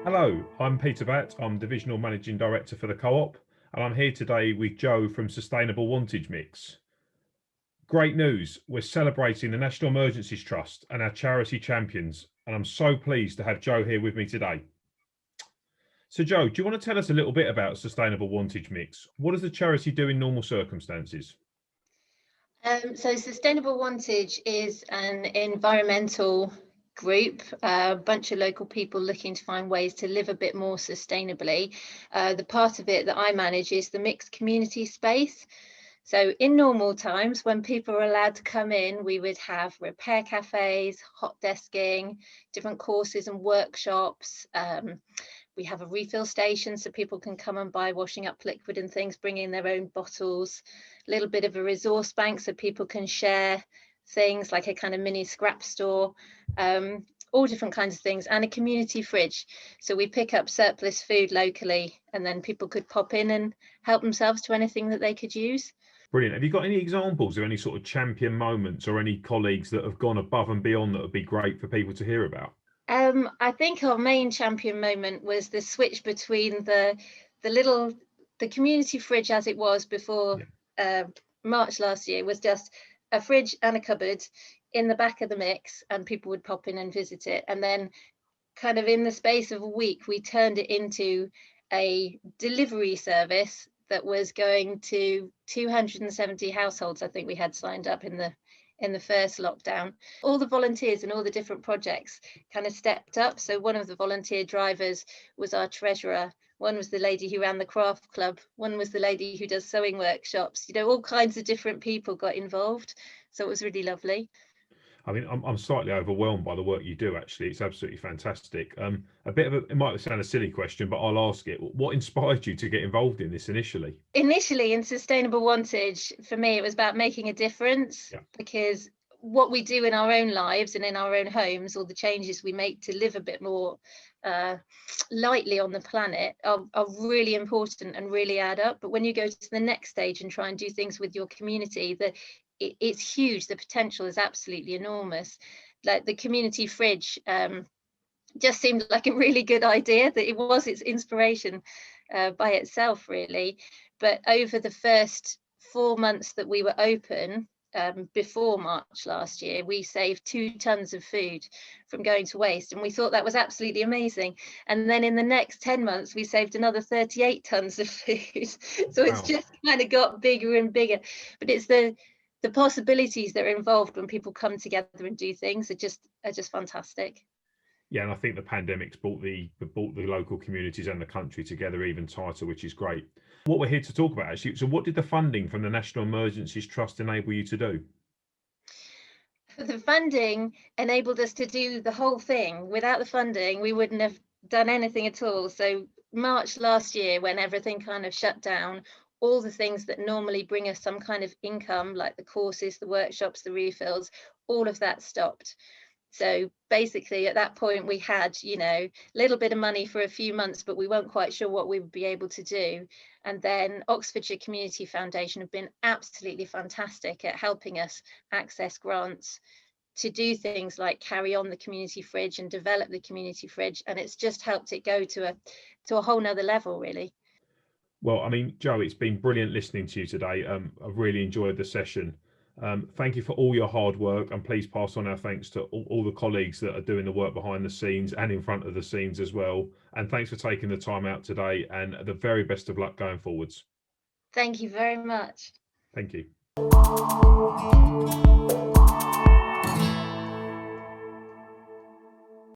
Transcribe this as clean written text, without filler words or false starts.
Hello, I'm Peter Batt. I'm Divisional Managing Director for the Co-op, and I'm here today with Joe from Sustainable Wantage Mix. Great news, we're celebrating the National Emergencies Trust and our charity champions, and I'm so pleased to have Joe here with me today. So Joe, do you want to tell us a little bit about Sustainable Wantage Mix? What does the charity do in normal circumstances? So Sustainable Wantage is an environmental group, a bunch of local people looking to find ways to live a bit more sustainably. The part of it that I manage is the mixed community space. So in normal times, when people are allowed to come in, we would have repair cafes, hot desking, different courses and workshops. We have a refill station so people can come and buy washing up liquid and things, bring in their own bottles, a little bit of a resource bank so people can share things, like a kind of mini scrap store, all different kinds of things, and a community fridge. So we pick up surplus food locally and then people could pop in and help themselves to anything that they could use. Brilliant. Have you got any examples of any sort of champion moments or any colleagues that have gone above and beyond that would be great for people to hear about? I think our main champion moment was the switch between the community fridge as it was before March last year was just a fridge and a cupboard in the back of the mix, and people would pop in and visit it. And then kind of in the space of a week, we turned it into a delivery service that was going to 270 households, I think we had signed up in the first lockdown. All the volunteers and all the different projects kind of stepped up. So one of the volunteer drivers was our treasurer, one was the lady who ran the craft club, one was the lady who does sewing workshops, all kinds of different people got involved. So it was really lovely. I mean, I'm slightly overwhelmed by the work you do, actually. It's absolutely fantastic. It might sound a silly question, but I'll ask it. What inspired you to get involved in this initially? Initially, in Sustainable Wantage, for me, it was about making a difference, because what we do in our own lives and in our own homes, all the changes we make to live a bit more lightly on the planet are really important and really add up. But when you go to the next stage and try and do things with your community, it's huge. The potential is absolutely enormous. Like the community fridge just seemed like a really good idea, that it was its inspiration by itself, really. But over the first 4 months that we were open, before March last year, we saved 2 tons of food from going to waste, and we thought that was absolutely amazing. And then in the next 10 months we saved another 38 tons of food. So it's just kind of got bigger and bigger. But it's the possibilities that are involved when people come together and do things are just fantastic. Yeah, and I think the pandemic's brought the local communities and the country together even tighter, which is great. What we're here to talk about, actually, so what did the funding from the National Emergencies Trust enable you to do? The funding enabled us to do the whole thing. Without the funding, we wouldn't have done anything at all. So March last year, when everything kind of shut down, all the things that normally bring us some kind of income, like the courses, the workshops, the refills, all of that stopped. So basically at that point we had, a little bit of money for a few months, but we weren't quite sure what we would be able to do. And then Oxfordshire Community Foundation have been absolutely fantastic at helping us access grants to do things like carry on the community fridge and develop the community fridge. And it's just helped it go to a whole nother level, really. Well, I mean, Joe, it's been brilliant listening to you today. I've really enjoyed the session. Thank you for all your hard work, and please pass on our thanks to all the colleagues that are doing the work behind the scenes and in front of the scenes as well. And thanks for taking the time out today, and the very best of luck going forwards. Thank you very much. Thank you.